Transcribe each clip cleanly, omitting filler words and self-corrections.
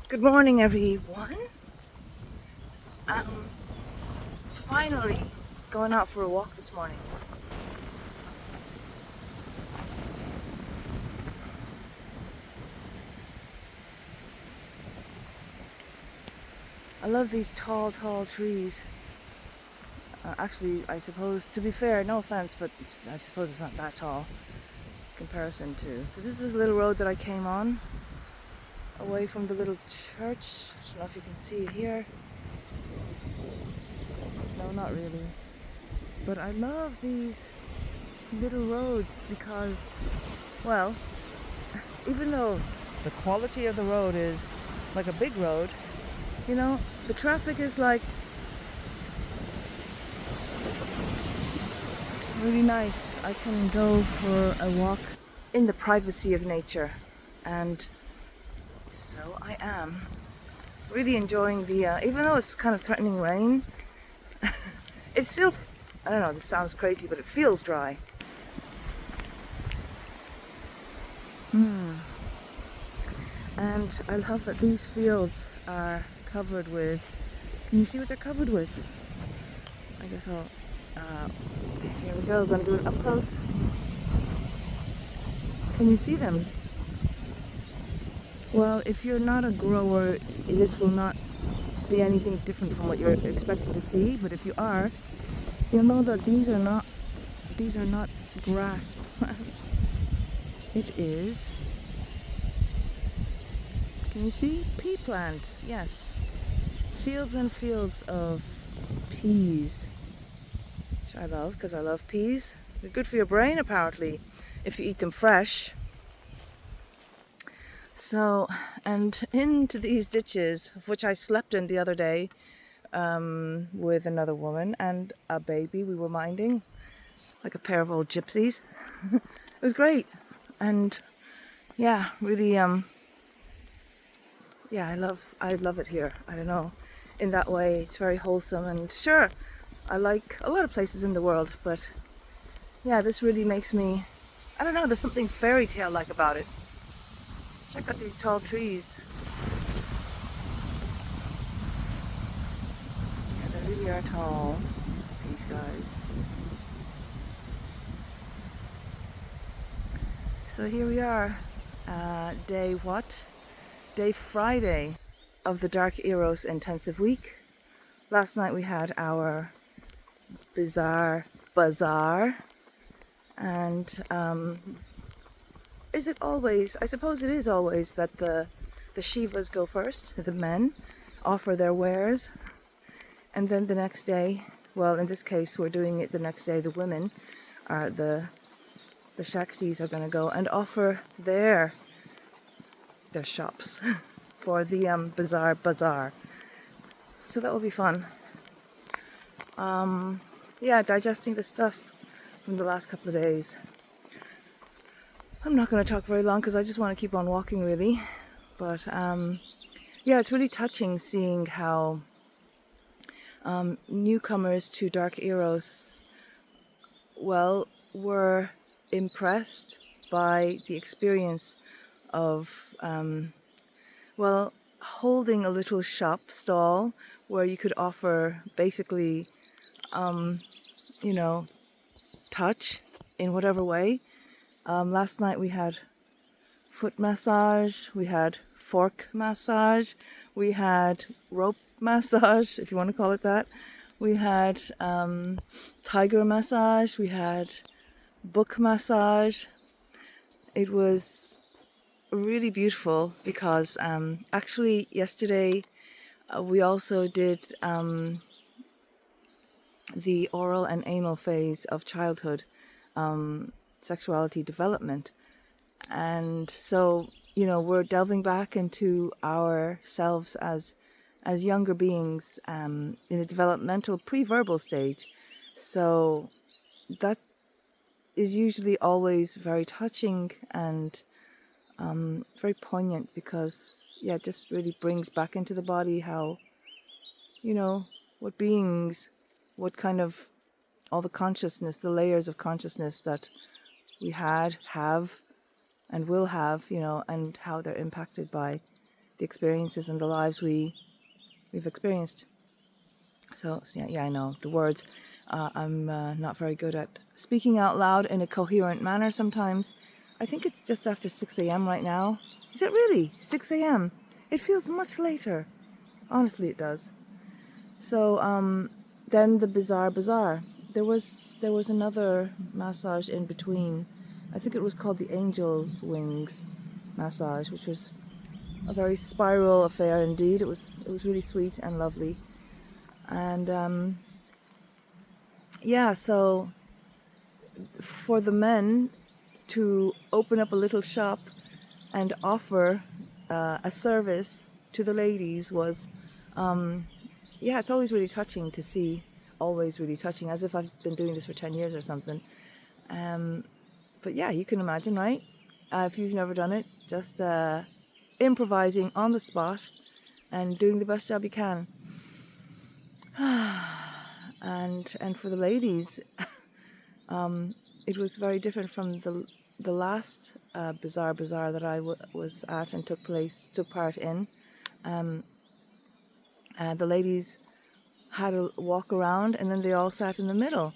Good morning, everyone. Um, Finally going out for a walk this morning. I love these tall, tall trees. Actually, I suppose, to be fair, no offense, but I suppose it's not that tall in comparison to. So this is a little road that I came on away from the little church. I don't know if you can see it here. No, not really. But I love these little roads because, well, even though the quality of the road is like a big road, the traffic is like really nice. I can go for a walk in the privacy of nature, and so I am really enjoying the, even though it's kind of threatening rain, it's still, I don't know, this sounds crazy, but it feels dry. And I love that these fields are covered with, can you see what they're covered with? I guess here we go, I'm going to do it up close. Can you see them? Well, if you're not a grower, this will not be anything different from what you're expecting to see, but if you are, you'll know that these are not grass plants. It is, can you see? Pea plants, yes. Fields and fields of peas, which I love because I love peas. They're good for your brain, apparently, if you eat them fresh. So, and into these ditches, of which I slept in the other day, with another woman and a baby we were minding, like a pair of old gypsies. It was great. And yeah, really, yeah, I love it here. I don't know. In that way, it's very wholesome, and sure, I like a lot of places in the world, but yeah, this really makes me, I don't know, there's something fairy tale like about it. Check out these tall trees. Yeah, they really are tall, these guys. So here we are, day what? Day Friday of the Dark Eros intensive week. Last night we had our bazaar, and is it always, I suppose it is always that the Shivas go first, the men offer their wares, and then the next day, well, in this case we're doing it the next day, the women are the Shaktis are going to go and offer their shops for the bazaar. So that will be fun. Yeah, digesting the stuff from the last couple of days. I'm not going to talk very long because I just want to keep on walking, really. But yeah, it's really touching seeing how newcomers to Dark Eros, well, were impressed by the experience of, well, holding a little shop stall where you could offer basically, touch in whatever way. Last night we had foot massage, we had fork massage, we had rope massage, if you want to call it that. We had tiger massage, we had book massage. It was really beautiful because actually yesterday we also did the oral and anal phase of childhood sexuality development. And so, we're delving back into ourselves as younger beings in the developmental pre-verbal stage. So that is usually always very touching and very poignant because, yeah, it just really brings back into the body how, what beings, what kind of all the consciousness, the layers of consciousness that we have, and will have, and how they're impacted by the experiences and the lives we've experienced. So yeah, I know the words. I'm not very good at speaking out loud in a coherent manner sometimes. I think it's just after 6 a.m. right now. Is it really 6 a.m.? It feels much later. Honestly, it does. So then the Bazaar. There was another massage in between. I think it was called the Angel's Wings massage, which was a very spiral affair indeed. It was really sweet and lovely. And yeah, so for the men to open up a little shop and offer a service to the ladies was, yeah, it's always really touching to see. Always really touching, as if I've been doing this for 10 years or something. But yeah, you can imagine, right? If you've never done it, just improvising on the spot and doing the best job you can. And for the ladies, it was very different from the last Bazaar that I was at and took part in. The ladies had a walk around, and then they all sat in the middle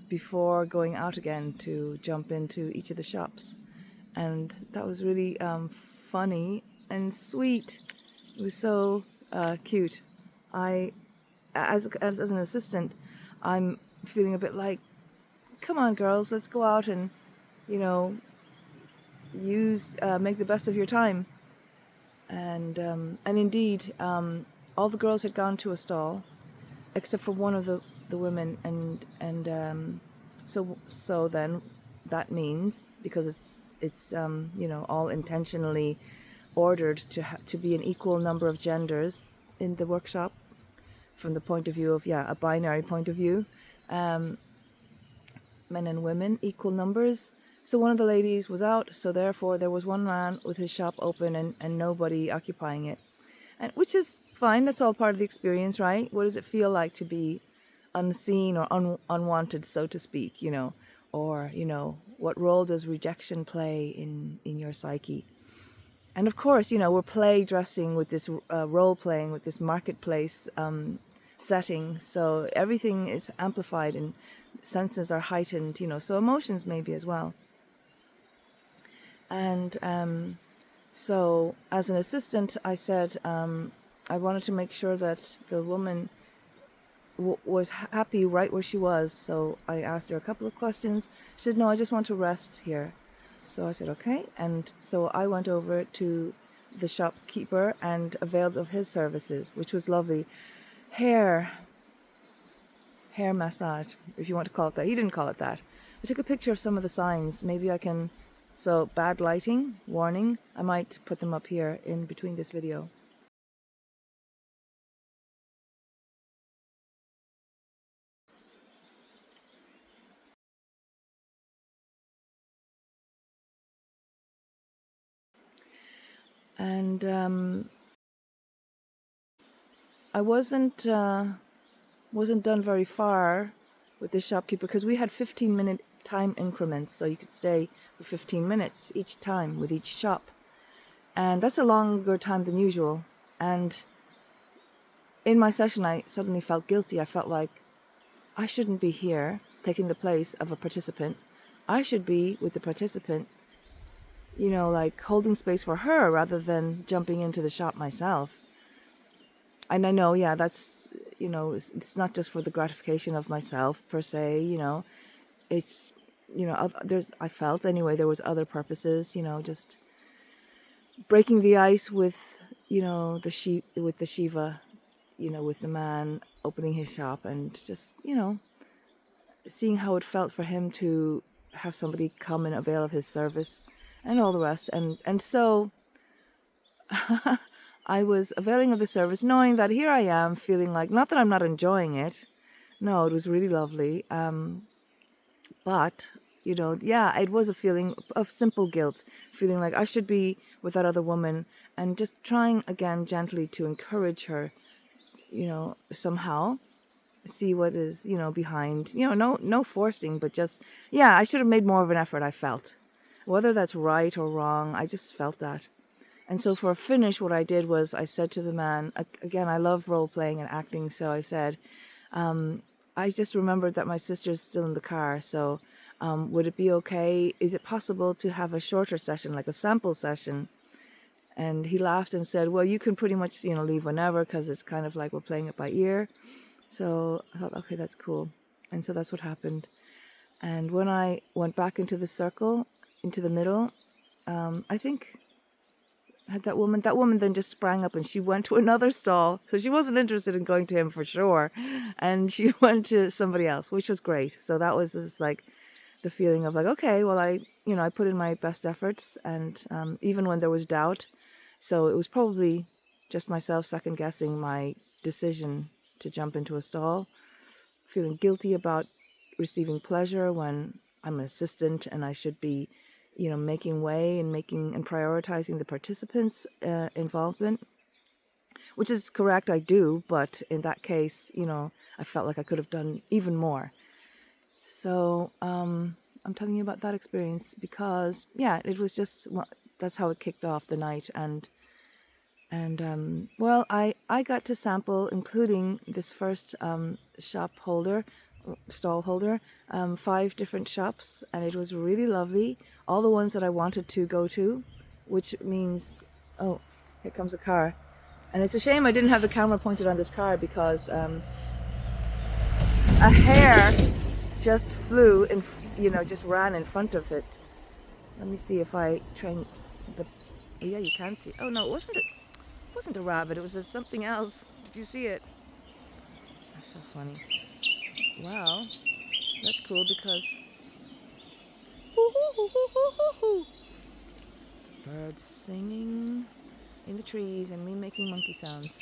before going out again to jump into each of the shops, and that was really funny and sweet. It was so cute. I, as an assistant, I'm feeling a bit like, come on, girls, let's go out and, you know, make the best of your time. And indeed, all the girls had gone to a stall, except for one of the women, and so then that means, because it's all intentionally ordered to be an equal number of genders in the workshop, from the point of view of a binary point of view, men and women, equal numbers. So one of the ladies was out, so therefore there was one man with his shop open and nobody occupying it. And which is fine, that's all part of the experience, right? What does it feel like to be unseen or unwanted, so to speak, Or, what role does rejection play in your psyche? And of course, we're play dressing with this role playing, with this marketplace setting. So everything is amplified and senses are heightened, so emotions maybe as well. And so as an assistant, I said I wanted to make sure that the woman was happy right where she was. So I asked her a couple of questions. She said, no, I just want to rest here. So I said, okay. And so I went over to the shopkeeper and availed of his services, which was lovely. Hair massage, if you want to call it that. He didn't call it that. I took a picture of some of the signs. Maybe I can, so bad lighting, warning. I might put them up here in between this video. And I wasn't done very far with the shopkeeper, because we had 15-minute time increments, so you could stay for 15 minutes each time with each shop, and that's a longer time than usual. And in my session, I suddenly felt guilty. I felt like I shouldn't be here taking the place of a participant. I should be with the participant, like holding space for her rather than jumping into the shop myself. And I know, that's, it's not just for the gratification of myself per se, it's, I felt anyway, there was other purposes, just breaking the ice with, with the Shiva, with the man opening his shop, and just, seeing how it felt for him to have somebody come and avail of his service and all the rest. And so I was availing of the service, knowing that here I am feeling like, not that I'm not enjoying it. No, it was really lovely. But, it was a feeling of simple guilt, feeling like I should be with that other woman, and just trying again gently to encourage her, somehow see what is, behind, no forcing, but just, I should have made more of an effort, I felt. Whether that's right or wrong, I just felt that. And so for a finish, what I did was I said to the man, again, I love role playing and acting. So I said, I just remembered that my sister's still in the car. So would it be okay? Is it possible to have a shorter session, like a sample session? And he laughed and said, well, you can pretty much, leave whenever, because it's kind of like we're playing it by ear. So I thought, okay, that's cool. And so that's what happened. And when I went back into the circle, into the middle, I think had that woman then just sprang up and she went to another stall. So she wasn't interested in going to him for sure. And she went to somebody else, which was great. So that was just like the feeling of like, okay, well, I put in my best efforts. And even when there was doubt, so it was probably just myself second guessing my decision to jump into a stall, feeling guilty about receiving pleasure when I'm an assistant and I should be making way and prioritizing the participants' involvement, which is correct, I do, but in that case, I felt like I could have done even more. So I'm telling you about that experience because, it was just, that's how it kicked off the night. And well, I got to sample, including this first stall holder, 5 different shops, and it was really lovely. All the ones that I wanted to go to, which means, oh, here comes a car. And it's a shame I didn't have the camera pointed on this car because a hare just flew and, just ran in front of it. Let me see if I train the, yeah, you can see. Oh no, it wasn't a rabbit, it was something else. Did you see it? That's so funny. Wow, that's cool because birds singing in the trees and me making monkey sounds.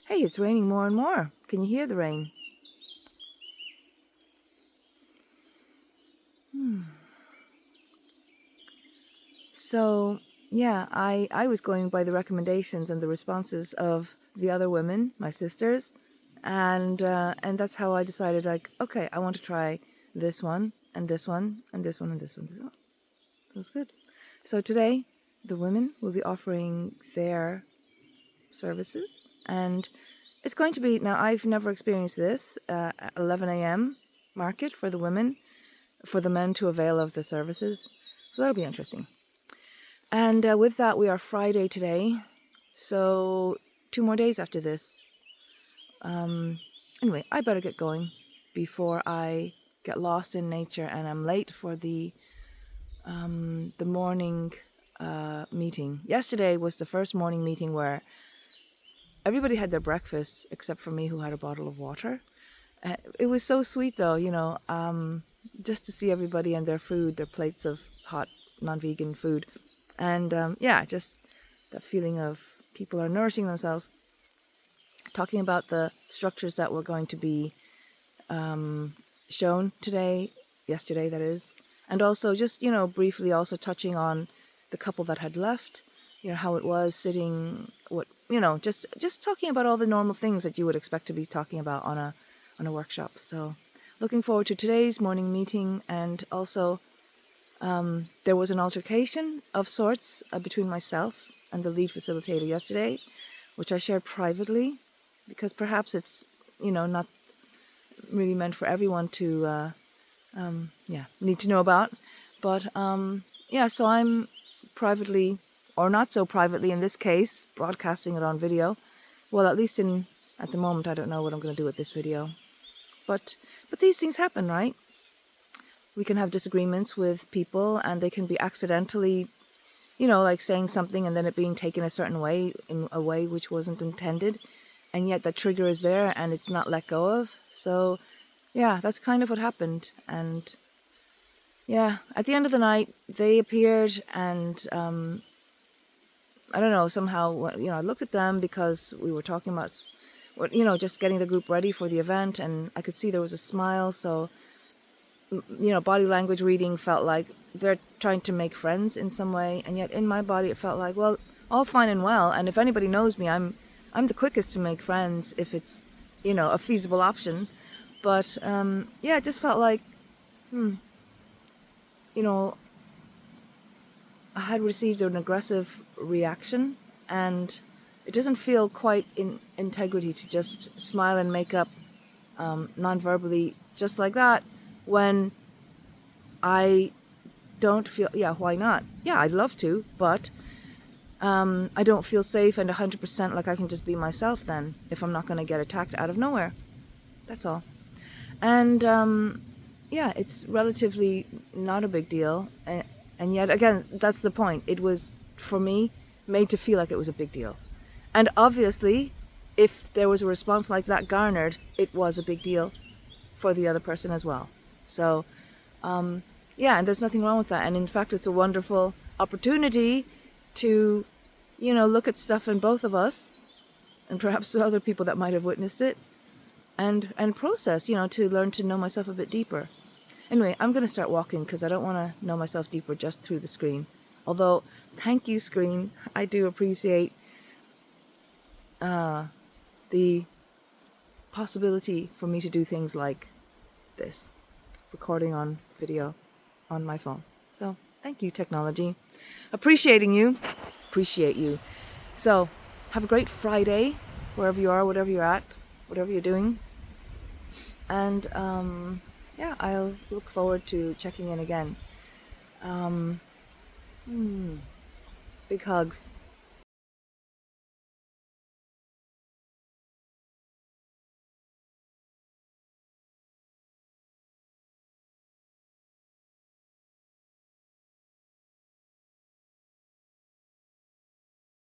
Hey, it's raining more and more. Can you hear the rain? So, yeah, I was going by the recommendations and the responses of the other women, my sisters, and that's how I decided, like, okay, I want to try this one, and this one, and this one, and this one. That was good. So today, the women will be offering their services, and it's going to be, now I've never experienced this, 11 a.m. market for the women, for the men to avail of the services. So that'll be interesting. And with that, we are Friday today. So 2 more days after this. Anyway, I better get going before I get lost in nature and I'm late for the morning meeting. Yesterday was the first morning meeting where everybody had their breakfast except for me, who had a bottle of water. It was so sweet though, just to see everybody and their food, their plates of hot non-vegan food. And just that feeling of people are nourishing themselves. Talking about the structures that were going to be shown yesterday that is. And also just, briefly also touching on the couple that had left, how it was sitting, just talking about all the normal things that you would expect to be talking about on a workshop. So looking forward to today's morning meeting. And also there was an altercation of sorts between myself and the lead facilitator yesterday, which I shared privately because perhaps it's, not really meant for everyone to, need to know about. But, so I'm privately, or not so privately in this case, broadcasting it on video. Well, at least at the moment, I don't know what I'm going to do with this video. But these things happen, right? We can have disagreements with people and they can be accidentally, like saying something and then it being taken a certain way, in a way which wasn't intended. And yet that trigger is there and it's not let go of. So, that's kind of what happened. And, at the end of the night, they appeared and, I don't know, somehow, I looked at them because we were talking about, just getting the group ready for the event. And I could see there was a smile. So, body language reading felt like they're trying to make friends in some way. And yet in my body, it felt like, well, all fine and well. And if anybody knows me, I'm the quickest to make friends if it's, a feasible option. But, it just felt like, had received an aggressive reaction, and it doesn't feel quite in integrity to just smile and make up non-verbally just like that when I don't feel, yeah, why not? Yeah, I'd love to, but I don't feel safe and 100% like I can just be myself then if I'm not going to get attacked out of nowhere. That's all. And yeah, it's relatively not a big deal. And yet, again, that's the point. It was, for me, made to feel like it was a big deal. And obviously, if there was a response like that garnered, it was a big deal for the other person as well. So, yeah, and there's nothing wrong with that. And in fact, it's a wonderful opportunity to, you know, look at stuff in both of us and perhaps other people that might have witnessed it and process, you know, to learn to know myself a bit deeper. Anyway, I'm going to start walking because I don't want to know myself deeper just through the screen. Although, thank you, screen. I do appreciate the possibility for me to do things like this, recording on video on my phone. So, thank you, technology. Appreciate you. So, have a great Friday, wherever you are, whatever you're at, whatever you're doing. And, yeah, I'll look forward to checking in again. Big hugs.